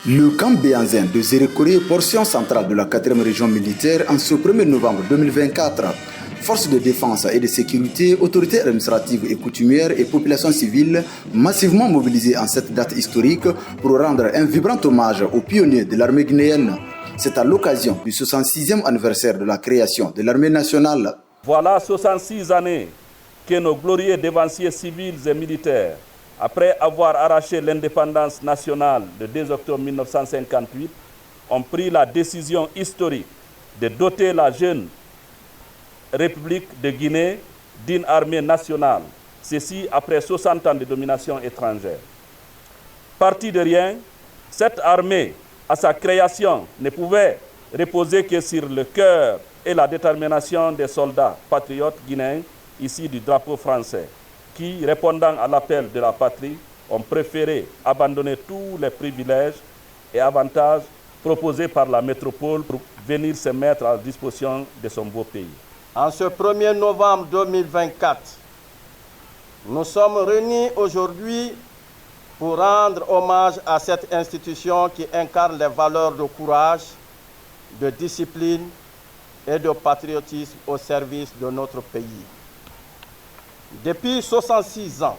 Le camp Béanzin de Zérékoré, portion centrale de la 4e région militaire, en ce 1er novembre 2024. Forces de défense et de sécurité, autorités administratives et coutumières et populations civiles massivement mobilisées en cette date historique pour rendre un vibrant hommage aux pionniers de l'armée guinéenne. C'est à l'occasion du 66e anniversaire de la création de l'armée nationale. Voilà 66 années que nos glorieux dévanciers civils et militaires, après avoir arraché l'indépendance nationale le 2 octobre 1958, ont pris la décision historique de doter la jeune République de Guinée d'une armée nationale, ceci après 60 ans de domination étrangère. Partie de rien, cette armée, à sa création, ne pouvait reposer que sur le cœur et la détermination des soldats patriotes guinéens issus du drapeau français, qui, répondant à l'appel de la patrie, ont préféré abandonner tous les privilèges et avantages proposés par la métropole pour venir se mettre à la disposition de son beau pays. En ce 1er novembre 2024, nous sommes réunis aujourd'hui pour rendre hommage à cette institution qui incarne les valeurs de courage, de discipline et de patriotisme au service de notre pays. Depuis 66 ans,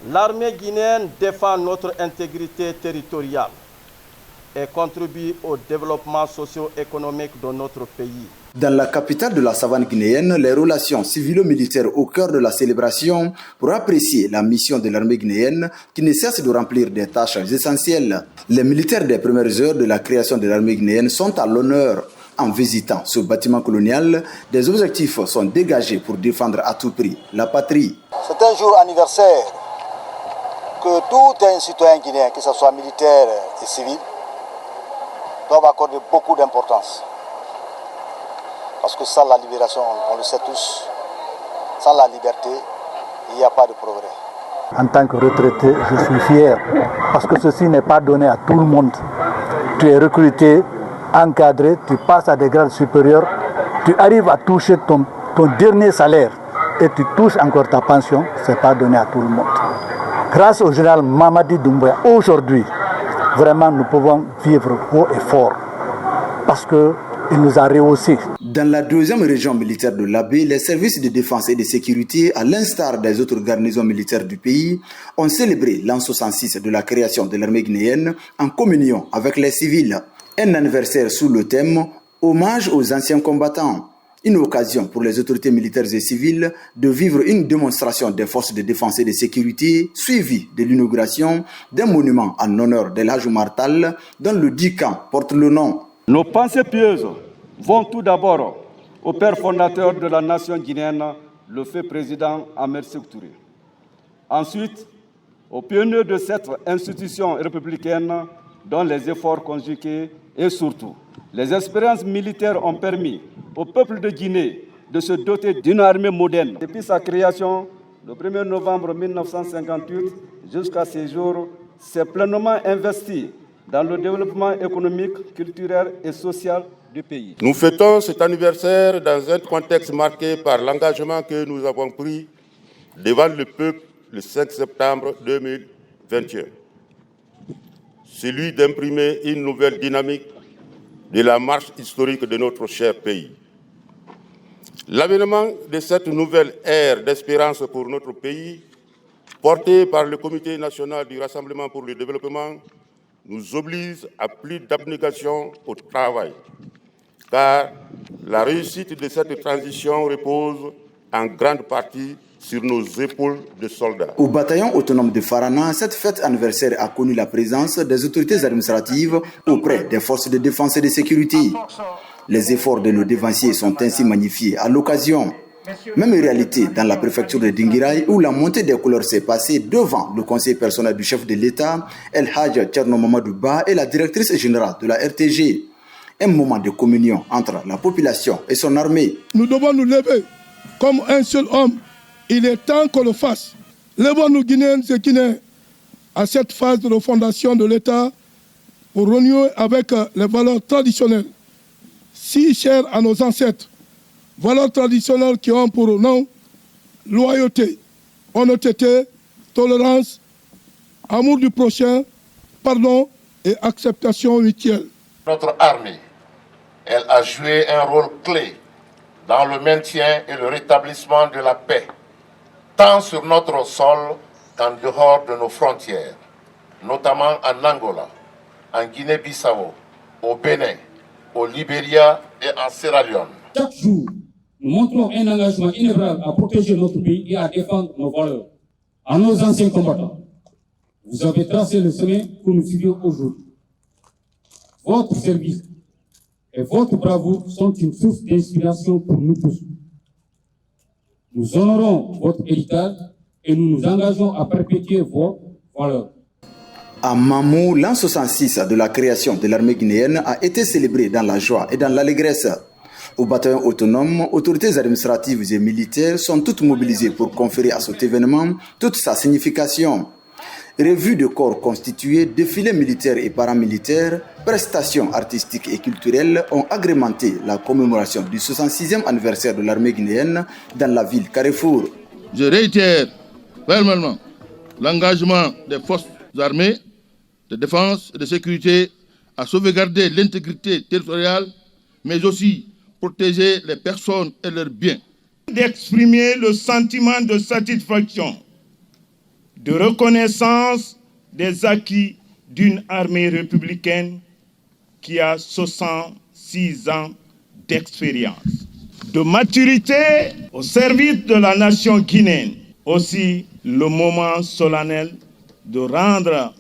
l'armée guinéenne défend notre intégrité territoriale et contribue au développement socio-économique de notre pays. Dans la capitale de la savane guinéenne, les relations civilo-militaires au cœur de la célébration pour apprécier la mission de l'armée guinéenne qui ne cesse de remplir des tâches essentielles. Les militaires des premières heures de la création de l'armée guinéenne sont à l'honneur. En visitant ce bâtiment colonial, des objectifs sont dégagés pour défendre à tout prix la patrie. C'est un jour anniversaire que tout un citoyen guinéen, que ce soit militaire et civil, doit accorder beaucoup d'importance. Parce que sans la libération, on le sait tous, sans la liberté, il n'y a pas de progrès. En tant que retraité, je suis fier parce que ceci n'est pas donné à tout le monde. Tu es recruté, encadré, tu passes à des grades supérieurs, tu arrives à toucher ton dernier salaire et tu touches encore ta pension, ce n'est pas donné à tout le monde. Grâce au général Mamadi Doumbouya, aujourd'hui, vraiment nous pouvons vivre haut et fort parce qu'il nous a rehaussé. Dans la 2e région militaire de l'Abbé, les services de défense et de sécurité, à l'instar des autres garnisons militaires du pays, ont célébré l'an 66 de la création de l'armée guinéenne en communion avec les civils. Un anniversaire sous le thème « Hommage aux anciens combattants ». Une occasion pour les autorités militaires et civiles de vivre une démonstration des forces de défense et de sécurité suivie de l'inauguration d'un monument en honneur d'El Hadj Oumar Tall dont le dit camp porte le nom. Nos pensées pieuses vont tout d'abord au père fondateur de la nation guinéenne, le feu président Ahmed Sékou Touré. Ensuite, aux pionniers de cette institution républicaine dont les efforts conjugués et surtout les expériences militaires ont permis au peuple de Guinée de se doter d'une armée moderne. Depuis sa création, le 1er novembre 1958 jusqu'à ces jours, s'est pleinement investi dans le développement économique, culturel et social du pays. Nous fêtons cet anniversaire dans un contexte marqué par l'engagement que nous avons pris devant le peuple le 5 septembre 2021. Celui d'imprimer une nouvelle dynamique de la marche historique de notre cher pays. L'avènement de cette nouvelle ère d'espérance pour notre pays, portée par le Comité national du Rassemblement pour le développement, nous oblige à plus d'abnégation au travail, car la réussite de cette transition repose en grande partie sur nos épaules de soldats. Au bataillon autonome de Farana, cette fête anniversaire a connu la présence des autorités administratives auprès des forces de défense et de sécurité. Les efforts de nos dévanciers sont ainsi magnifiés à l'occasion. Même réalité dans la préfecture de Dinguiraye où la montée des couleurs s'est passée devant le conseil personnel du chef de l'État, El Hadj Thierno Mamadou Ba et la directrice générale de la RTG. Un moment de communion entre la population et son armée. Nous devons nous lever comme un seul homme. Il est temps qu'on le fasse. Levons-nous Guinéennes et Guinéens à cette phase de refondation de l'État pour renouer avec les valeurs traditionnelles si chères à nos ancêtres. Valeurs traditionnelles qui ont pour nom loyauté, honnêteté, tolérance, amour du prochain, pardon, et acceptation rituelle. Notre armée, elle a joué un rôle clé dans le maintien et le rétablissement de la paix, tant sur notre sol qu'en dehors de nos frontières, notamment en Angola, en Guinée-Bissau, au Bénin, au Libéria et en Sierra Leone. Chaque jour, nous montrons un engagement inébranlable à protéger notre pays et à défendre nos valeurs. À nos anciens combattants, vous avez tracé le chemin que nous suivons aujourd'hui. Votre service et votre bravoure sont une source d'inspiration pour nous tous. Nous honorons votre héritage et nous nous engageons à perpétuer vos valeurs. À Mamou, l'an 66 de la création de l'armée guinéenne a été célébré dans la joie et dans l'allégresse. Au bataillon autonome, autorités administratives et militaires sont toutes mobilisées pour conférer à cet événement toute sa signification. Revue de corps constitués, défilés militaires et paramilitaires, prestations artistiques et culturelles ont agrémenté la commémoration du 66e anniversaire de l'armée guinéenne dans la ville Carrefour. Je réitère fermement l'engagement des forces armées de défense et de sécurité à sauvegarder l'intégrité territoriale, mais aussi protéger les personnes et leurs biens. D'exprimer le sentiment de satisfaction, de reconnaissance des acquis d'une armée républicaine qui a 66 ans d'expérience, de maturité au service de la nation guinéenne. Aussi le moment solennel de rendre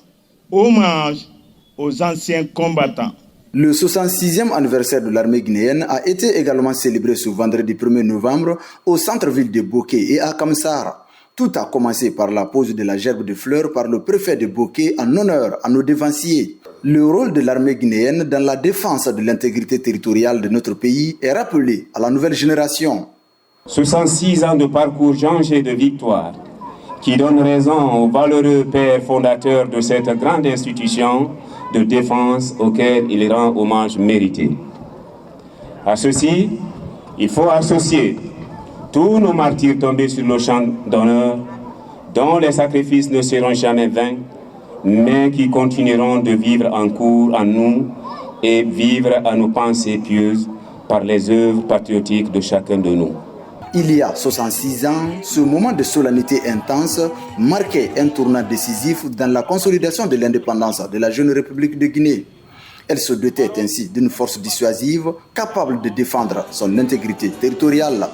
hommage aux anciens combattants. Le 66e anniversaire de l'armée guinéenne a été également célébré ce vendredi 1er novembre au centre-ville de Bokeh et à Kamsar. Tout a commencé par la pose de la gerbe de fleurs par le préfet de Bokeh en honneur à nos dévanciers. Le rôle de l'armée guinéenne dans la défense de l'intégrité territoriale de notre pays est rappelé à la nouvelle génération. 66 ans de parcours jonché de victoires qui donnent raison aux valeureux pères fondateurs de cette grande institution de défense auquel il rend hommage mérité. À ceci, il faut associer tous nos martyrs tombés sur le champ d'honneur, dont les sacrifices ne seront jamais vains, mais qui continueront de vivre en cours en nous et vivre à nos pensées pieuses par les œuvres patriotiques de chacun de nous. Il y a 66 ans, ce moment de solennité intense marquait un tournant décisif dans la consolidation de l'indépendance de la jeune République de Guinée. Elle se dotait ainsi d'une force dissuasive capable de défendre son intégrité territoriale.